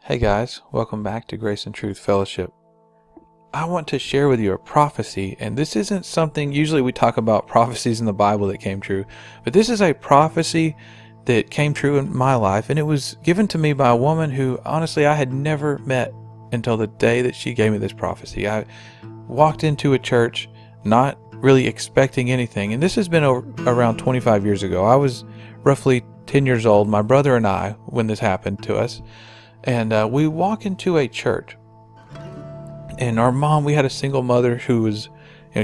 Hey guys, welcome back to Grace and Truth Fellowship. I want to share with you a prophecy, and this isn't something, usually we talk about prophecies in the Bible that came true, but this is a prophecy that came true in my life, and it was given to me by a woman who, honestly, I had never met until the day that she gave me this prophecy. I walked into a church not really expecting anything, and this has been around 25 years ago. I was roughly 10 years old, my brother and I, when this happened to us. And we walk into a church, and our mom, we had a single mother who was,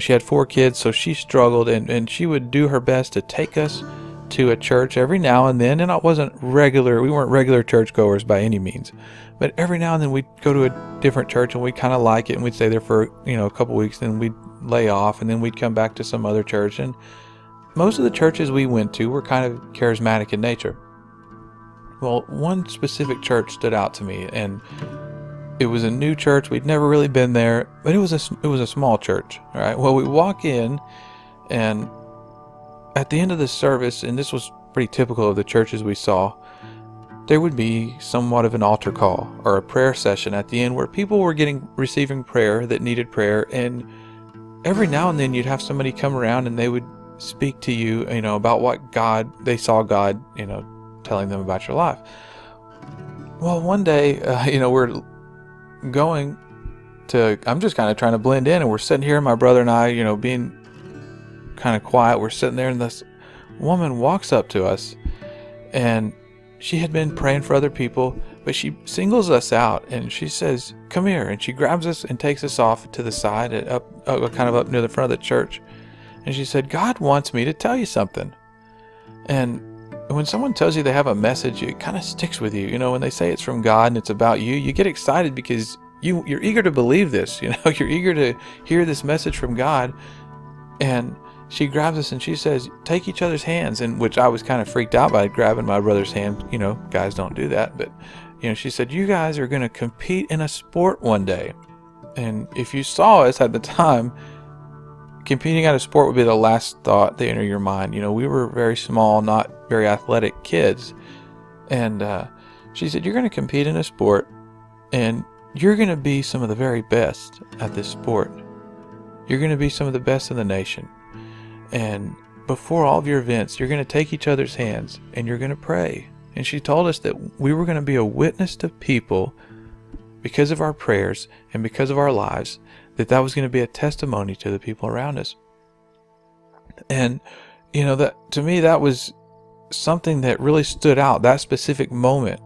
she had 4 kids, so she struggled, and she would do her best to take us to a church every now and then. And we weren't regular churchgoers by any means, but every now and then we'd go to a different church and we'd kind of like it, and we'd stay there for, a couple weeks, then we'd lay off, and then we'd come back to some other church. And most of the churches we went to were kind of charismatic in nature. Well, one specific church stood out to me, and it was a new church. We'd never really been there, but it was a small church. All right. Well, we walk in, and at the end of the service, and this was pretty typical of the churches we saw, there would be somewhat of an altar call or a prayer session at the end where people were receiving prayer that needed prayer, and every now and then you'd have somebody come around and they would speak to you, about what they saw God, telling them about your life. Well, one day, we're going to, I'm just kind of trying to blend in, and we're sitting here, my brother and I, being kind of quiet. We're sitting there, and this woman walks up to us, and she had been praying for other people, but she singles us out, and she says, "Come here," and she grabs us and takes us off to the side, and kind of up near the front of the church, and she said, "God wants me to tell you something." And when someone tells you they have a message, it kind of sticks with you. When they say it's from God and it's about you, you get excited because you're eager to believe this. You're eager to hear this message from God. And she grabs us and she says, "Take each other's hands," and which I was kind of freaked out by grabbing my brother's hand. Guys don't do that. But, she said, "You guys are going to compete in a sport one day." And if you saw us at the time, competing at a sport would be the last thought that enter your mind. We were very small, not very athletic kids. And she said, "You're going to compete in a sport, and you're going to be some of the very best at this sport. You're going to be some of the best in the nation. And before all of your events, you're going to take each other's hands and you're going to pray." And she told us that we were going to be a witness to people because of our prayers and because of our lives, that was going to be a testimony to the people around us. And, that to me, that was something that really stood out, that specific moment.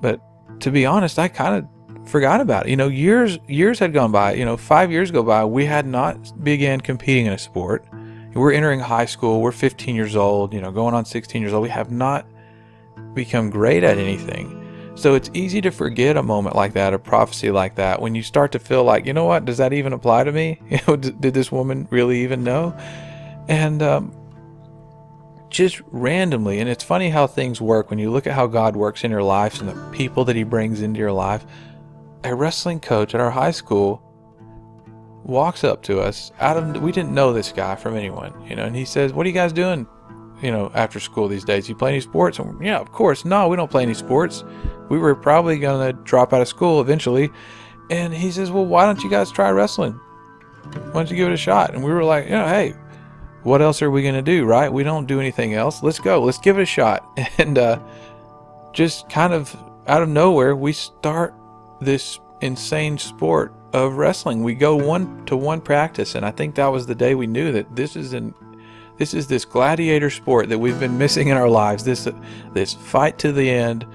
But to be honest, I kind of forgot about it. Years had gone by, 5 years go by. We had not began competing in a sport. We're entering high school. We're 15 years old, going on 16 years old. We have not become great at anything. So it's easy to forget a moment like that, a prophecy like that, when you start to feel like, what, does that even apply to me? Did this woman really even know? And just randomly, and it's funny how things work when you look at how God works in your life and the people that he brings into your life. A wrestling coach at our high school walks up to us we didn't know this guy from anyone, and he says, "What are you guys doing, after school these days? You play any sports?" And yeah, of course. "No, we don't play any sports. We were probably going to drop out of school eventually." And he says, "Well, why don't you guys try wrestling? Why don't you give it a shot?" And we were like, hey, what else are we going to do, right? We don't do anything else. Let's go. Let's give it a shot. And just kind of out of nowhere, we start this insane sport of wrestling. We go 1-to-1 practice, and I think that was the day we knew that this is this gladiator sport that we've been missing in our lives. This fight to the end,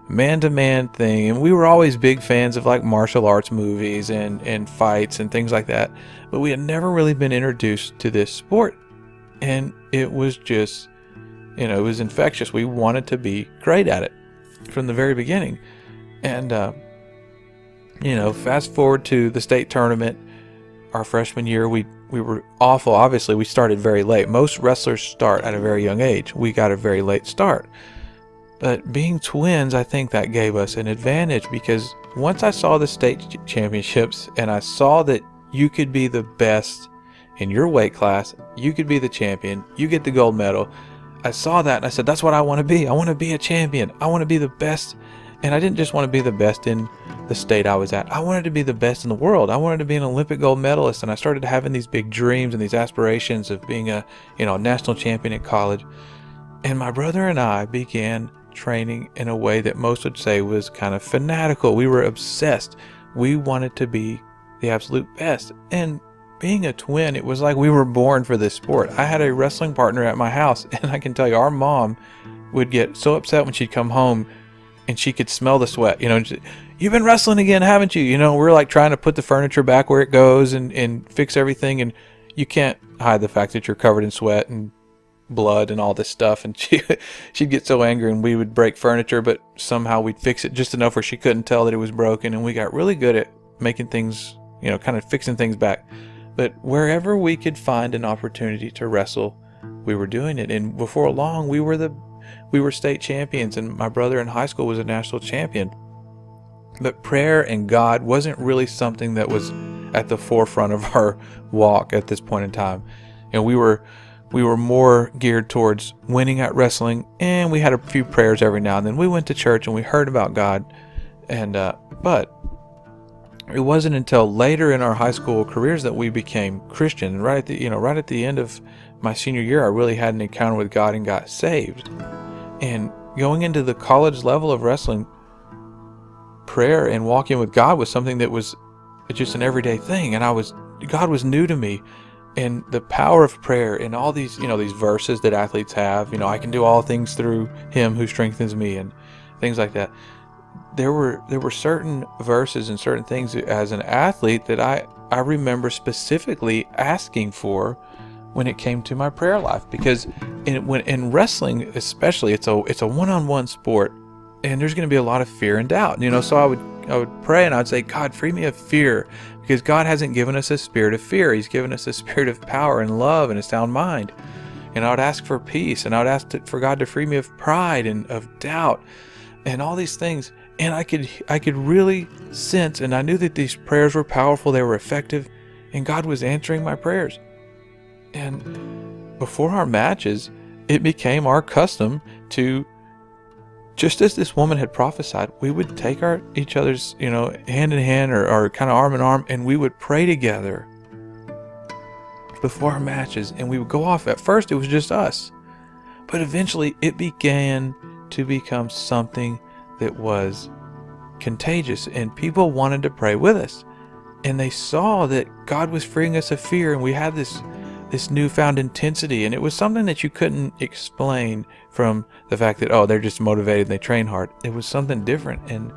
man-to-man thing. And we were always big fans of like martial arts movies and fights and things like that, but we had never really been introduced to this sport. And it was just, it was infectious. We wanted to be great at it from the very beginning. And fast forward to the state tournament our freshman year, we were awful. Obviously, we started very late. Most wrestlers start at a very young age. We got a very late start. But being twins, I think that gave us an advantage, because once I saw the state championships and I saw that you could be the best in your weight class, you could be the champion, you get the gold medal. I saw that and I said, that's what I want to be. I want to be a champion. I want to be the best And I didn't just want to be the best in the state I was at. I wanted to be the best in the world. I wanted to be an Olympic gold medalist. And I started having these big dreams and these aspirations of being a national champion at college. And my brother and I began training in a way that most would say was kind of fanatical. We were obsessed. We wanted to be the absolute best. And being a twin, it was like we were born for this sport. I had a wrestling partner at my house, and I can tell you, our mom would get so upset when she'd come home and she could smell the sweat. You've been wrestling again, haven't you? We're like trying to put the furniture back where it goes and fix everything, and you can't hide the fact that you're covered in sweat and blood and all this stuff. And she'd get so angry, and we would break furniture, but somehow we'd fix it just enough where she couldn't tell that it was broken. And we got really good at making things, kind of fixing things back. But wherever we could find an opportunity to wrestle, we were doing it. And before long, we were state champions, and my brother in high school was a national champion. But prayer and God wasn't really something that was at the forefront of our walk at this point in time. We were more geared towards winning at wrestling, and we had a few prayers every now and then. We went to church and we heard about God, but it wasn't until later in our high school careers that we became Christian. Right at the end of my senior year, I really had an encounter with God and got saved. And going into the college level of wrestling, prayer and walking with God was something that was just an everyday thing. And God was new to me. And the power of prayer and all these, these verses that athletes have, I can do all things through him who strengthens me, and things like that. There were certain verses and certain things as an athlete that I remember specifically asking for when it came to my prayer life, because in wrestling especially, it's a one-on-one sport, and there's going to be a lot of fear and doubt. So I would pray and I'd say, God, free me of fear, because God hasn't given us a spirit of fear. He's given us a spirit of power and love and a sound mind. And I would ask for peace, and I would ask for God to free me of pride and of doubt and all these things. And I could really sense, and I knew that these prayers were powerful, they were effective, and God was answering my prayers. And before our matches, it became our custom to, just as this woman had prophesied, we would take each other's, hand in hand or kind of arm in arm, and we would pray together before our matches. And we would go off. At first, it was just us, but eventually it began to become something that was contagious, and people wanted to pray with us, and they saw that God was freeing us of fear, and we had this newfound intensity, and it was something that you couldn't explain from the fact that, they're just motivated and they train hard. It was something different. And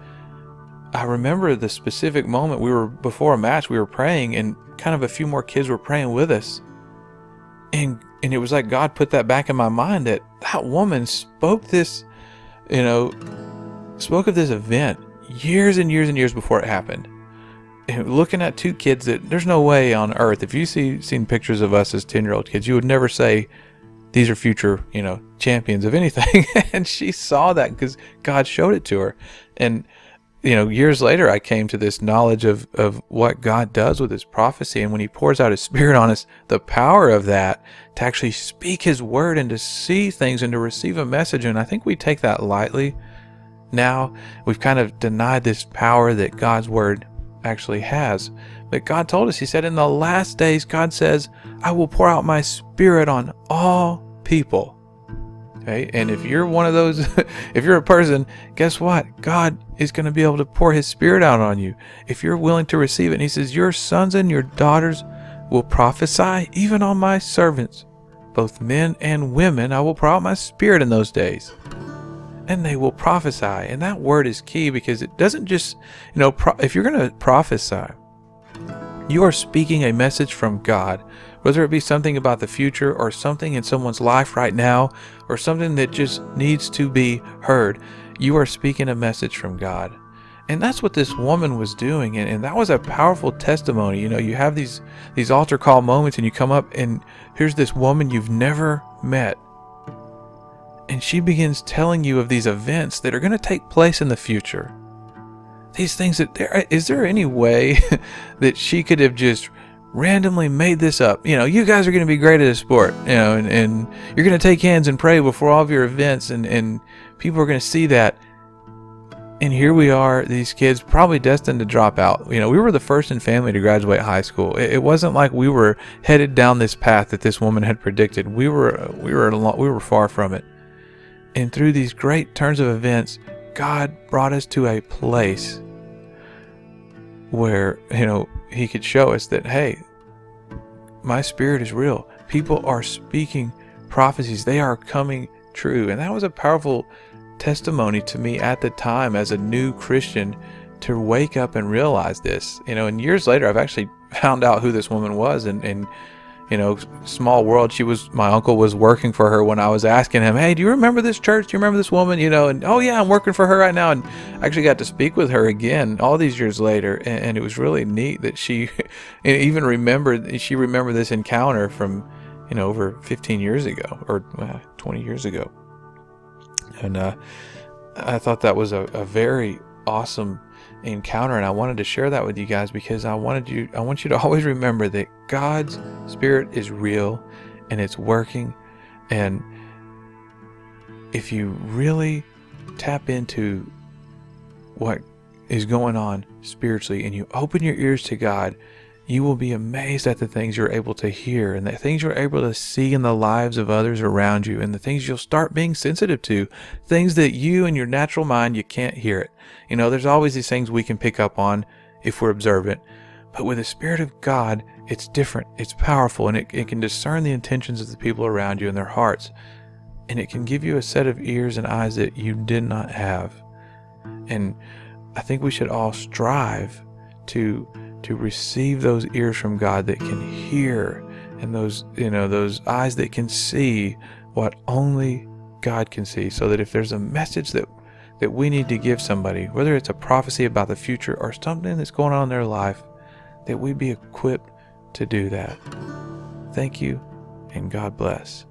I remember the specific moment, before a match, we were praying, and kind of a few more kids were praying with us, and it was like God put that back in my mind, that woman spoke of this event years and years and years before it happened. And looking at two kids that there's no way on earth, if you seen pictures of us as 10-year-old kids, you would never say these are future, champions of anything. And she saw that because God showed it to her. And, years later, I came to this knowledge of what God does with his prophecy. And when he pours out his spirit on us, the power of that to actually speak his word and to see things and to receive a message. And I think we take that lightly. Now we've kind of denied this power that God's word actually has. But God told us, he said, in the last days, God says, I will pour out my spirit on all people. Okay. And if you're one of those, if you're a person, guess what? God is going to be able to pour his spirit out on you if you're willing to receive it. And he says, your sons and your daughters will prophesy, even on my servants, both men and women. I will pour out my spirit in those days, and they will prophesy. And that word is key, because it doesn't just, if you're going to prophesy, you are speaking a message from God, whether it be something about the future or something in someone's life right now or something that just needs to be heard. You are speaking a message from God. And that's what this woman was doing. And that was a powerful testimony. You have these altar call moments, and you come up and here's this woman you've never met. And she begins telling you of these events that are going to take place in the future. These things is there any way that she could have just randomly made this up? You guys are going to be great at a sport, and you're going to take hands and pray before all of your events, and people are going to see that. And here we are, these kids probably destined to drop out. We were the first in family to graduate high school. It wasn't like we were headed down this path that this woman had predicted. We were far from it. And through these great turns of events, God brought us to a place where, he could show us that, hey, my Spirit is real. People are speaking prophecies. They are coming true. And that was a powerful testimony to me at the time as a new Christian, to wake up and realize this. And years later, I've actually found out who this woman was, and small world. My uncle was working for her when I was asking him, hey, do you remember this church? Do you remember this woman? And oh yeah, I'm working for her right now. And I actually got to speak with her again all these years later. And it was really neat that she even remembered this encounter from, over 15 years ago or 20 years ago. And I thought that was a very awesome encounter, and I wanted to share that with you guys because I want you to always remember that God's Spirit is real and it's working. And if you really tap into what is going on spiritually and you open your ears to God, you will be amazed at the things you're able to hear and the things you're able to see in the lives of others around you, and the things you'll start being sensitive to, things that you in your natural mind, you can't hear it. There's always these things we can pick up on if we're observant, but with the Spirit of God, it's different. It's powerful, and it can discern the intentions of the people around you and their hearts, and it can give you a set of ears and eyes that you did not have. And I think we should all strive to receive those ears from God that can hear, and those eyes that can see what only God can see, so that if there's a message that we need to give somebody, whether it's a prophecy about the future or something that's going on in their life, that we be equipped to do that. Thank you, and God bless.